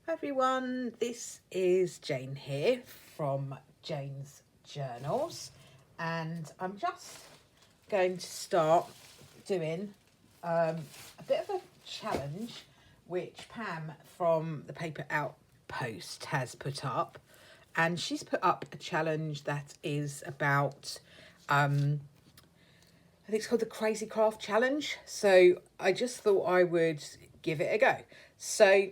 Hi everyone, this is Jane here from Jane's Journals, and I'm just going to start doing a bit of a challenge which Pam from the paper Outpost has put up, and she's put up a challenge that is about I think it's called the Crazy Craft Challenge. So I just thought I would give it a go. So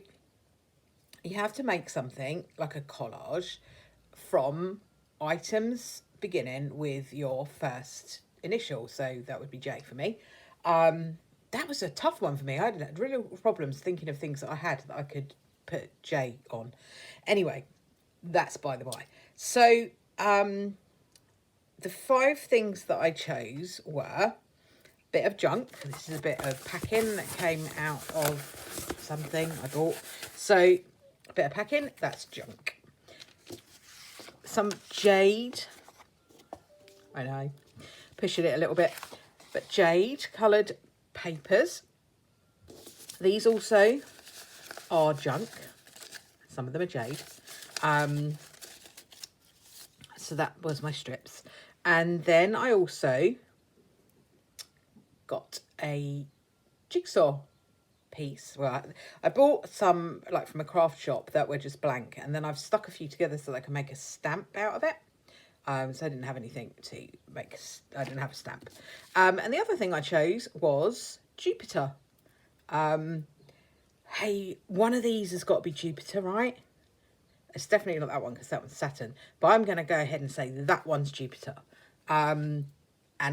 you have to make something like a collage from items beginning with your first initial. So that would be J for me. That was a tough one for me. I had real problems thinking of things that I had that I could put J on. Anyway, that's by the by. So the 5 things that I chose were bit of junk. This is a bit of packing that came out of something I bought. So a bit of packing, that's junk. Some jade. I know, pushing it a little bit. But jade coloured papers. These also are junk. Some of them are jade. So that was my strips. And then I also got a jigsaw piece. Well, I bought some like from a craft shop that were just blank, and then I've stuck a few together so that I can make a stamp out of it. So I didn't have anything to make. I didn't have a stamp. And the other thing I chose was Jupiter. Hey, one of these has got to be Jupiter, right? It's definitely not that one because that one's Saturn. But I'm going to go ahead and say that one's Jupiter. And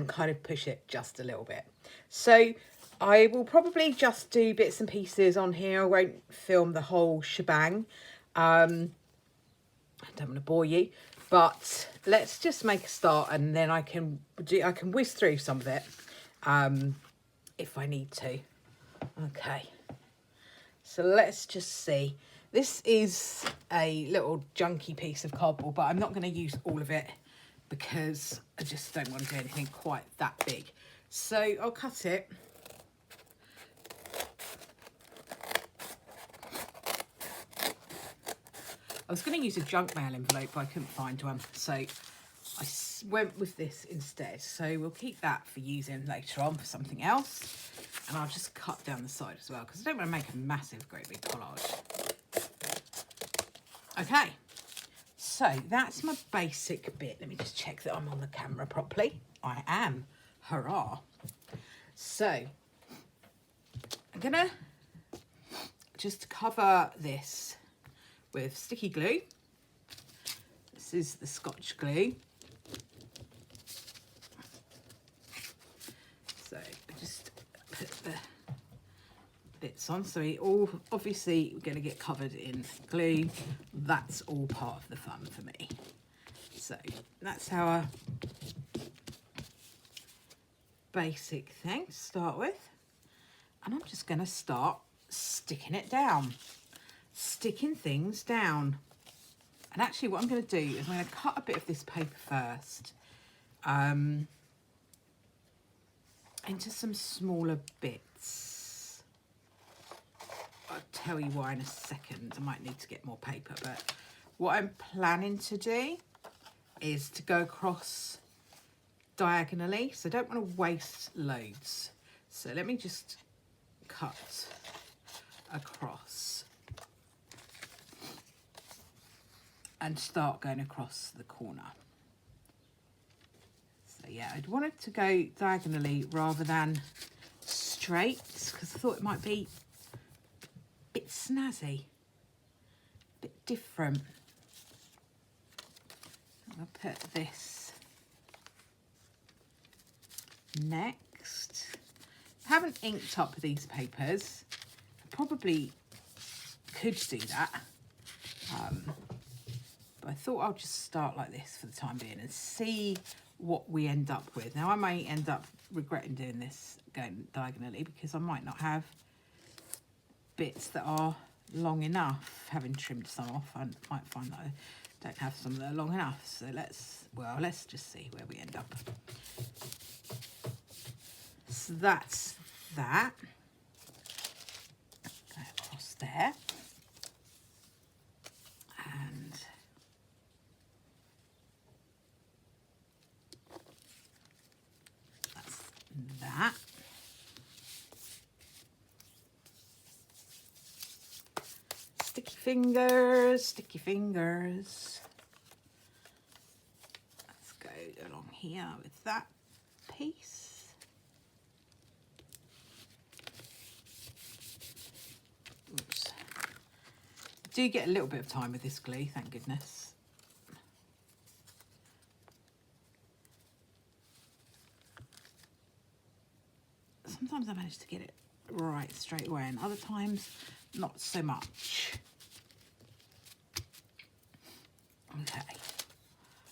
kind of push it just a little bit. So I will probably just do bits and pieces on here. I won't film the whole shebang. I don't want to bore you, but let's just make a start, and then I can whiz through some of it if I need to. Okay, so let's just see. This is a little junky piece of cardboard, but I'm not going to use all of it because I just don't want to do anything quite that big. So I'll cut it. I was going to use a junk mail envelope, but I couldn't find one. So I went with this instead. So we'll keep that for using later on for something else. And I'll just cut down the side as well, because I don't want to make a massive, great big collage. Okay. So that's my basic bit. Let me just check that I'm on the camera properly. I am. Hurrah. So I'm going to just cover this with sticky glue. This is the Scotch glue. So I just put the bits on. So we all obviously we're going to get covered in glue. That's all part of the fun for me. So that's our basic thing to start with. And I'm just going to start sticking it down. Sticking things down. And actually what I'm going to do is I'm going to cut a bit of this paper first into some smaller bits. I'll tell you why in a second. I might need to get more paper, but what I'm planning to do is to go across diagonally, so I don't want to waste loads. So let me just cut across and start going across the corner. So yeah, I'd want it to go diagonally rather than straight, because I thought it might be a bit snazzy, a bit different. I'll put this next. I haven't inked up these papers. I probably could do that. But I thought I'll just start like this for the time being and see what we end up with. Now I may end up regretting doing this going diagonally because I might not have bits that are long enough. Having trimmed some off, I might find that I don't have some that are long enough. So let's just see where we end up. So that's that. Go across there. Sticky fingers, sticky fingers. Let's go along here with that piece. Oops. I do get a little bit of time with this glue, thank goodness. Sometimes I manage to get it right straight away, and other times not so much. Okay,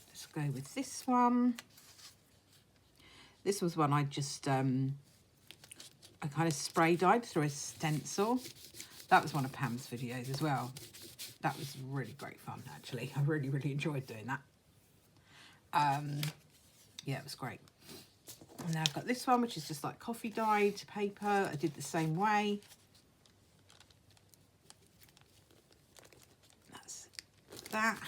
let's go with this one. This was one I just I kind of spray dyed through a stencil. That was one of Pam's videos as well. That was really great fun, actually. I really enjoyed doing that. Yeah, it was great. And now I've got this one, which is just like coffee dyed paper. I did the same way. That's that.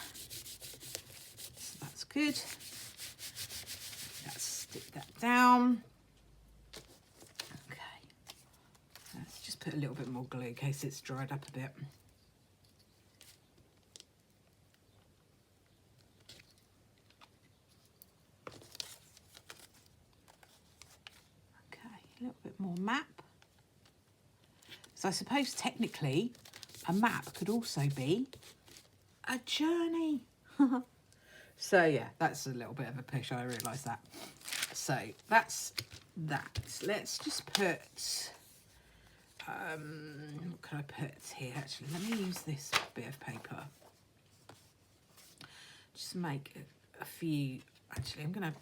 So that's good. Let's stick that down. Okay. Let's just put a little bit more glue in case it's dried up a bit. A little bit more map. So I suppose technically a map could also be a journey. So yeah, that's a little bit of a push, I realise that. So that's that. Let's just put, what can I put here actually? Let me use this bit of paper. Just make a few, actually I'm going to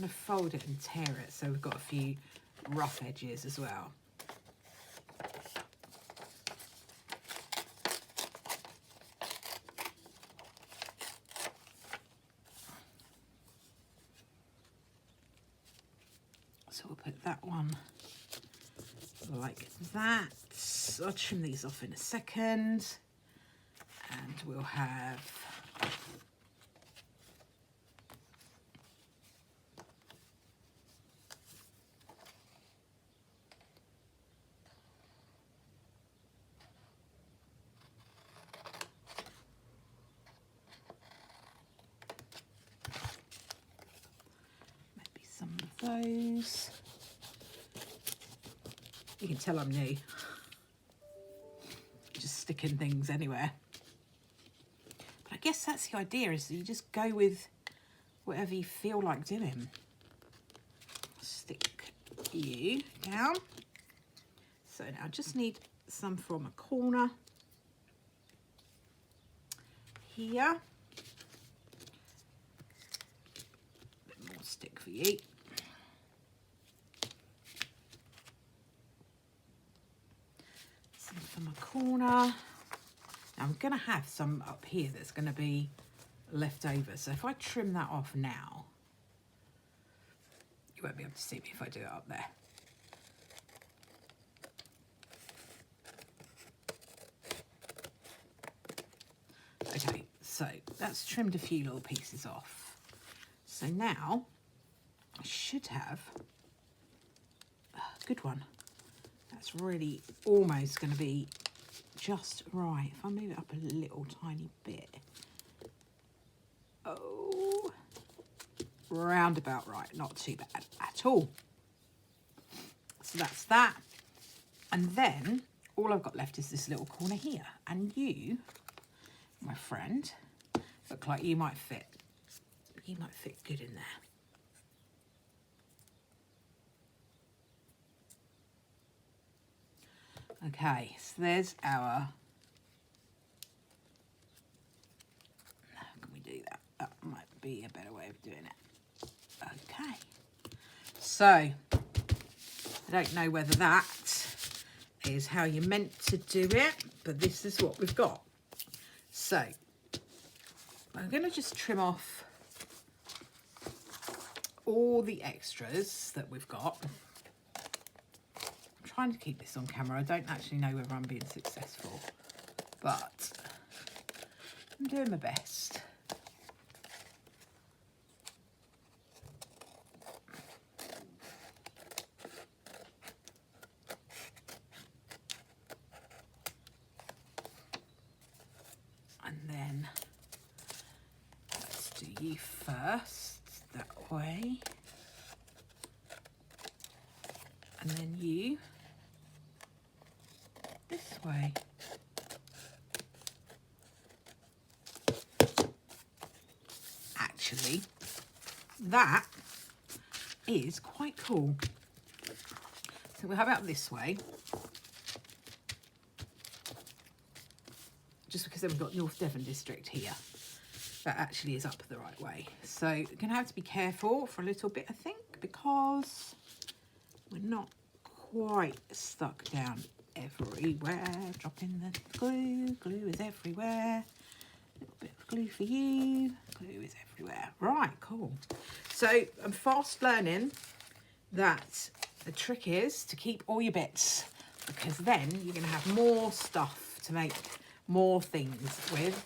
fold it and tear it so we've got a few rough edges as well. So we'll put that one like that. I'll trim these off in a second, and we'll have those. You can tell I'm new. Just sticking things anywhere. But I guess that's the idea, is that you just go with whatever you feel like doing. Stick you down. So now I just need some from a corner here. A bit more stick for you. From a corner. Now I'm going to have some up here that's going to be left over, so if I trim that off now, you won't be able to see me if I do it up there. Okay, so that's trimmed a few little pieces off. So now I should have a good one. That's really almost going to be just right. If I move it up a little tiny bit. Oh, round about right. Not too bad at all. So that's that. And then all I've got left is this little corner here. And you, my friend, look like you might fit. You might fit good in there. Okay, so there's our, how can we do that? That might be a better way of doing it. Okay, so I don't know whether that is how you're meant to do it, but this is what we've got. So I'm going to just trim off all the extras that we've got. Trying to keep this on camera. I don't actually know whether I'm being successful, but I'm doing my best. you first, that way. And then you this way. Actually, that is quite cool. So how about this way? Just because then we've got North Devon district here. That actually is up the right way. So you're going to have to be careful for a little bit, I think, because we're not quite stuck down everywhere. Dropping the glue. Glue is everywhere. A little bit of glue for you. Glue is everywhere. Right, cool. So I'm fast learning that the trick is to keep all your bits, because then you're going to have more stuff to make more things with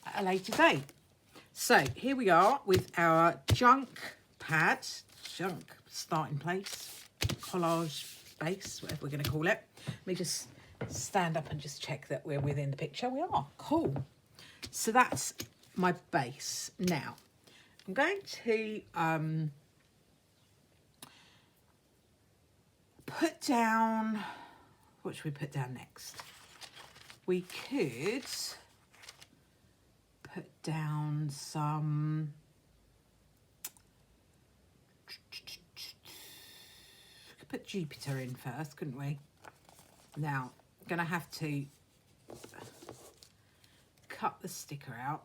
at a later date. So here we are with our junk pad, junk starting place, collage base, whatever we're going to call it. Let me just stand up and just check that we're within the picture. We are. Cool. So that's my base. Now, I'm going to put down, what should we put down next? We could put down some, we could put Jupiter in first, couldn't we? Now, I'm going to have to cut the sticker out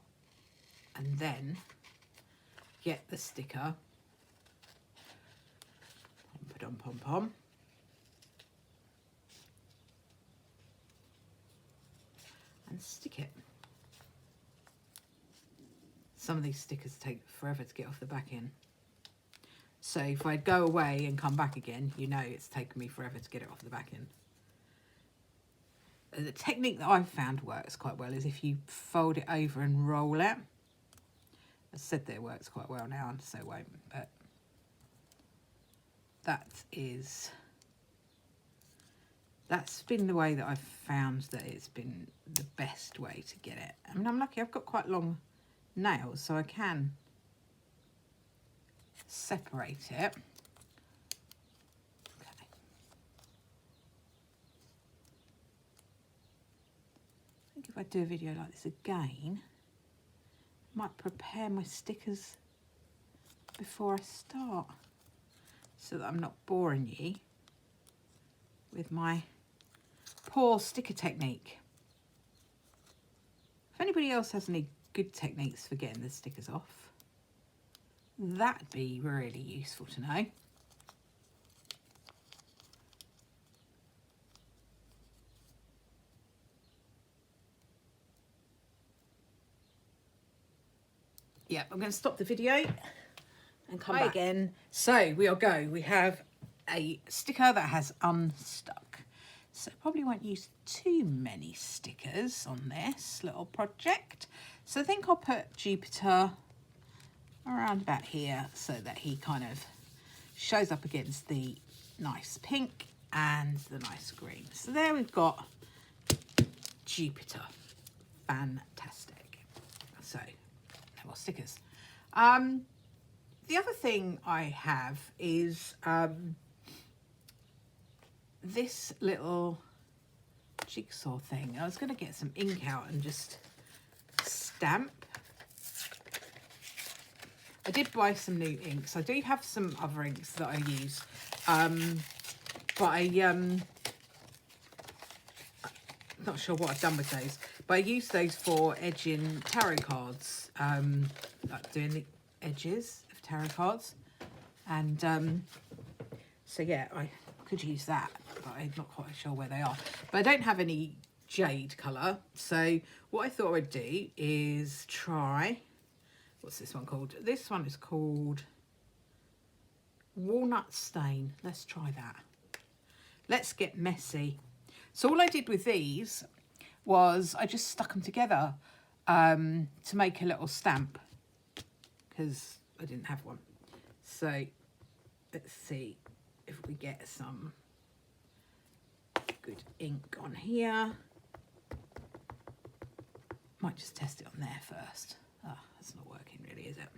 and then get the sticker, put on pom-pom, and stick it. Some of these stickers take forever to get off the back end. So if I go away and come back again, you know it's taken me forever to get it off the back end. The technique that I've found works quite well is if you fold it over and roll it. I said that it works quite well now, and so it won't, but that's been the way that I've found that it's been the best way to get it. I mean, I'm lucky I've got quite long nails, so I can separate it. Okay. I think if I do a video like this again, I might prepare my stickers before I start so that I'm not boring you with my poor sticker technique. If anybody else has any good techniques for getting the stickers off, that'd be really useful to know. Yeah, I'm going to stop the video and come back again. So we'll go. We have a sticker that has unstuck. So probably won't use too many stickers on this little project. So I think I'll put Jupiter around about here so that he kind of shows up against the nice pink and the nice green. So there we've got Jupiter. Fantastic. So no more stickers. The other thing I have is this little jigsaw thing. I was going to get some ink out and just stamp. I did buy some new inks. I do have some other inks that I use, but I'm not sure what I've done with those. But I use those for edging tarot cards, like doing the edges of tarot cards, and so yeah, I could use that, but I'm not quite sure where they are. But I don't have any jade colour, so what I thought I'd do is try, what's this one called? This one is called Walnut Stain. Let's try that. Let's get messy. So all I did with these was I just stuck them together to make a little stamp, because I didn't have one. So let's see if we get some good ink on here. Might just test it on there first. Oh, that's not working really, is it?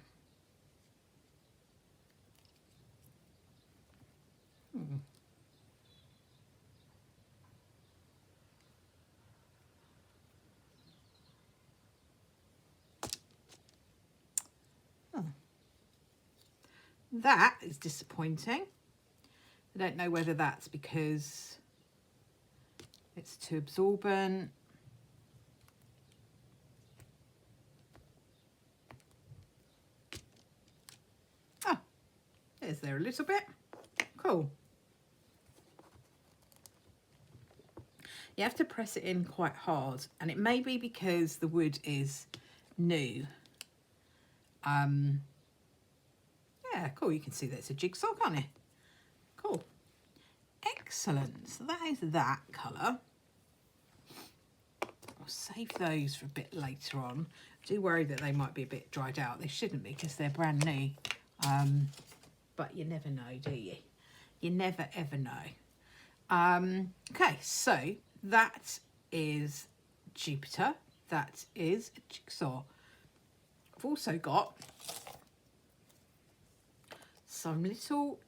That is disappointing. I don't know whether that's because it's too absorbent. Oh, is there a little bit? Cool. You have to press it in quite hard, and it may be because the wood is new. Yeah, cool. You can see that it's a jigsaw, can't you? Cool. Excellent. So that is that colour. I'll save those for a bit later on. I do worry that they might be a bit dried out. They shouldn't be because they're brand new. But you never know, do you? You never ever know. Okay, so that is Jupiter. That is a jigsaw. I've also got some little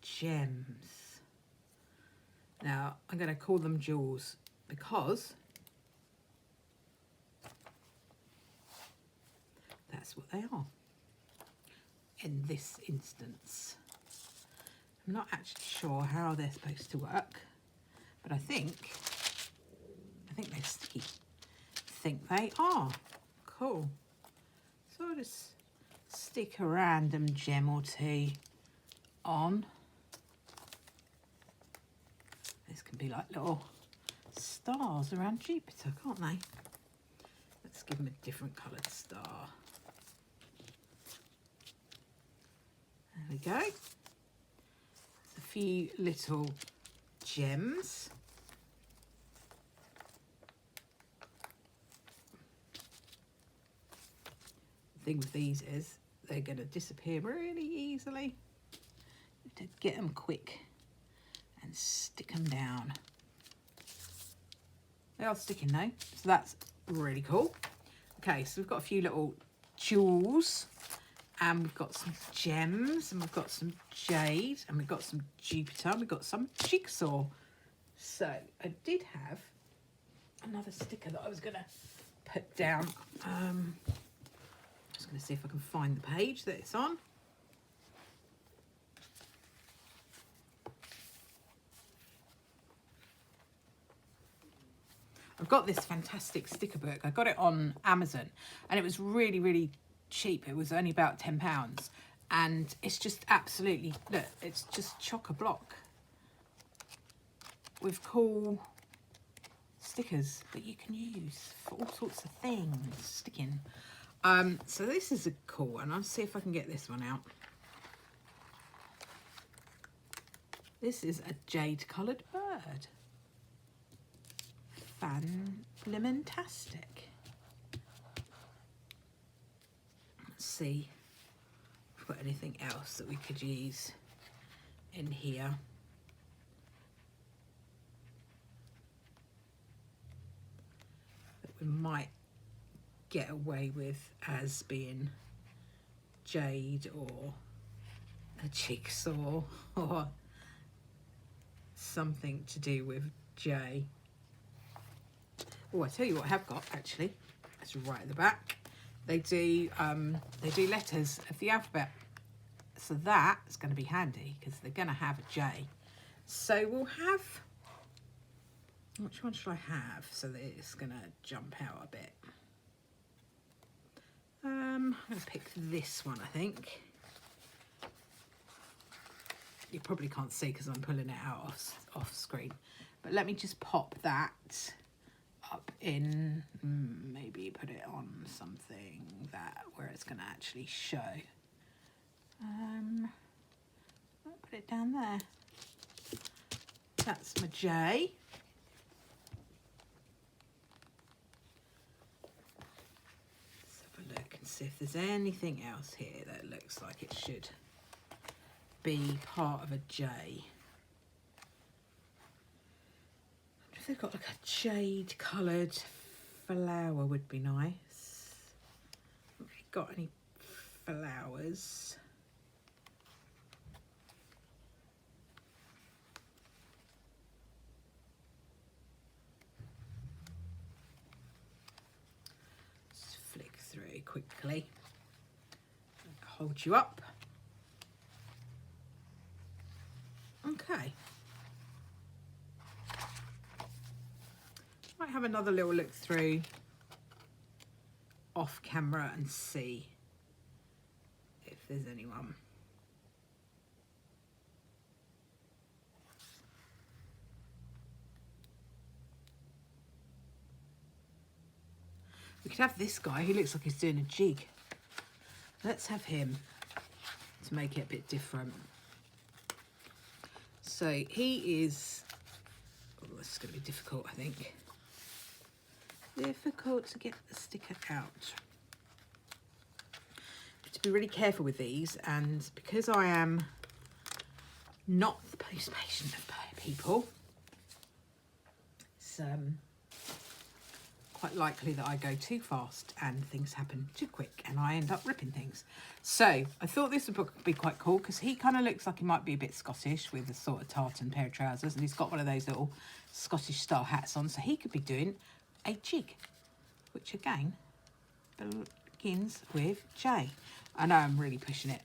gems. Now, I'm going to call them jewels because that's what they are in this instance. I'm not actually sure how they're supposed to work, but I think they're sticky. I think they are. Cool. So I'll just stick a random gem or two on. This can be like little stars around Jupiter, can't they? Let's give them a different coloured star. There we go. There's a few little gems. The thing with these is they're going to disappear really easily. You have to get them quick and stick them down. They are sticking though, so that's really cool. Okay, so we've got a few little jewels, and we've got some gems, and we've got some jade, and we've got some Jupiter, and we've got some jigsaw. So I did have another sticker that I was going to put down. Just going to see if I can find the page that it's on. I've got this fantastic sticker book. I got it on Amazon and it was really, really cheap. It was only about £10. And it's just absolutely, look, it's just chock-a-block with cool stickers that you can use for all sorts of things, sticking. So this is a cool one. I'll see if I can get this one out. This is a jade coloured bird. Fan-limentastic. Let's see if we've got anything else that we could use in here. That we might get away with as being jade or a jigsaw or something to do with J. Oh, I tell you what I have got actually. It's right at the back. They do letters of the alphabet, so that's going to be handy because they're going to have a J. So we'll have. Which one should I have so that it's going to jump out a bit? I'm going to pick this one, I think. You probably can't see because I'm pulling it out off screen. But let me just pop that up in, maybe put it on something where it's going to actually show. I'll put it down there. That's my J. Let's have a look and see if there's anything else here that looks like it should be part of a J. If they've got like a jade coloured flower would be nice. Haven't really got any flowers. Just flick through quickly. Hold you up. okay. Might have another little look through off camera and see if there's anyone. We could have this guy, he looks like he's doing a jig. Let's have him to make it a bit different. So he is, oh, this is going to be difficult, I think. Difficult to get the sticker out. To be really careful with these, and because I am not the most patient of people, it's quite likely that I go too fast and things happen too quick and I end up ripping things. So I thought this would be quite cool because he kind of looks like he might be a bit Scottish with a sort of tartan pair of trousers, and he's got one of those little Scottish style hats on, so he could be doing a jig, which again begins with J. I know I'm really pushing it,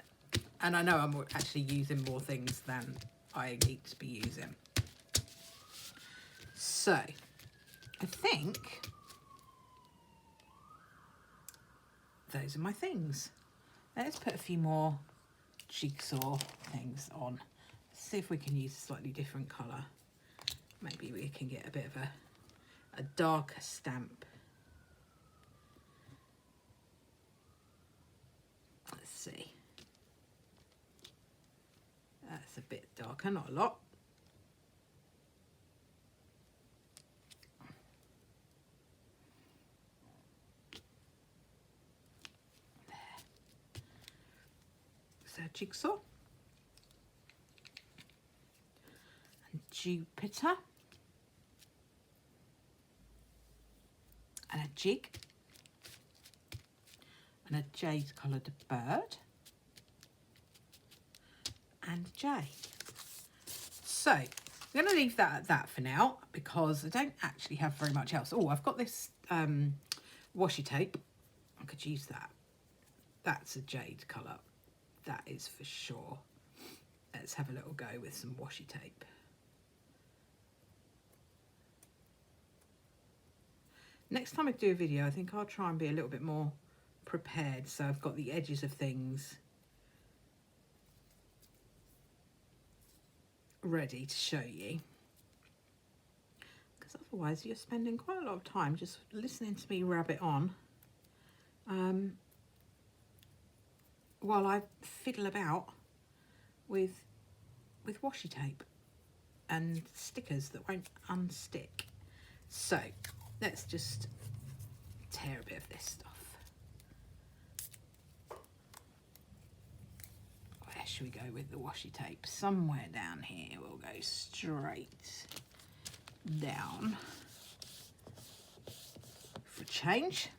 and I know I'm actually using more things than I need to be using. So I think those are my things. Let's put a few more jigsaw things on. Let's see if we can use a slightly different colour. Maybe we can get a bit of a darker stamp. Let's see. That's a bit darker, not a lot. So jigsaw and Jupiter and a jig and a jade coloured bird and J. So I'm going to leave that at that for now because I don't actually have very much else. Oh, I've got this washi tape. I could use that. That's a jade colour. That is for sure. Let's have a little go with some washi tape. Next time I do a video, I think I'll try and be a little bit more prepared. So I've got the edges of things ready to show you. Because otherwise you're spending quite a lot of time just listening to me rabbit on. While I fiddle about with washi tape and stickers that won't unstick. So let's just tear a bit of this stuff. Where should we go with the washi tape? Somewhere down here. We'll go straight down for change.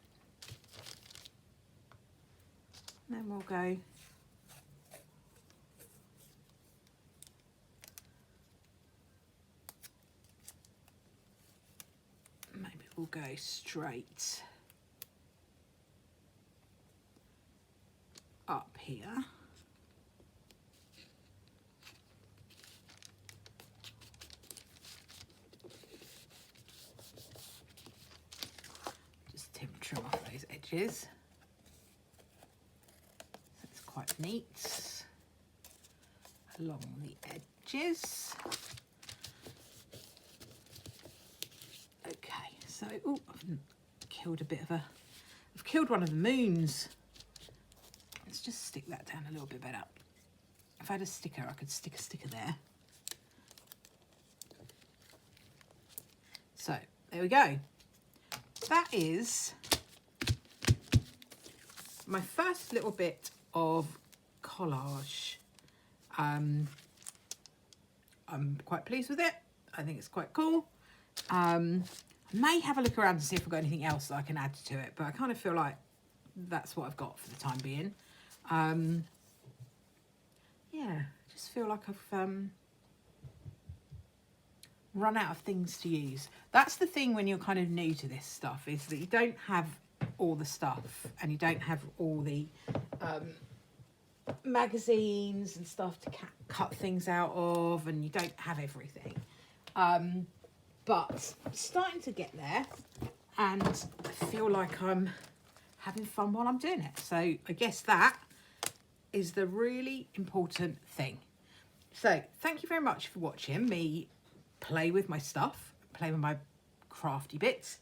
Then we'll go maybe we'll go straight up here. Just trim off those edges. Quite neat along the edges. Okay, so oh, I've killed a bit of I've killed one of the moons. Let's just stick that down a little bit better. If I had a sticker, I could stick a sticker there. So there we go. That is my first little bit of collage. I'm quite pleased with it. I think it's quite cool. I may have a look around to see if I've got anything else that I can add to it, but I kind of feel like that's what I've got for the time being. Yeah, I just feel like I've run out of things to use. That's the thing when you're kind of new to this stuff, is that you don't have all the stuff and you don't have all the magazines and stuff to cut things out of, and you don't have everything. But I'm starting to get there, and I feel like I'm having fun while I'm doing it. So I guess that is the really important thing. So thank you very much for watching me play with my stuff, play with my crafty bits.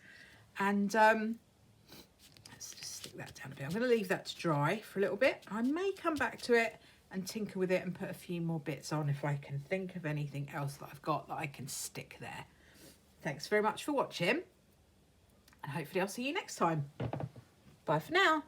And let's just stick that down a bit. I'm going to leave that to dry for a little bit. I may come back to it and tinker with it and put a few more bits on if I can think of anything else that I've got that I can stick there. Thanks very much for watching, and hopefully I'll see you next time. Bye for now.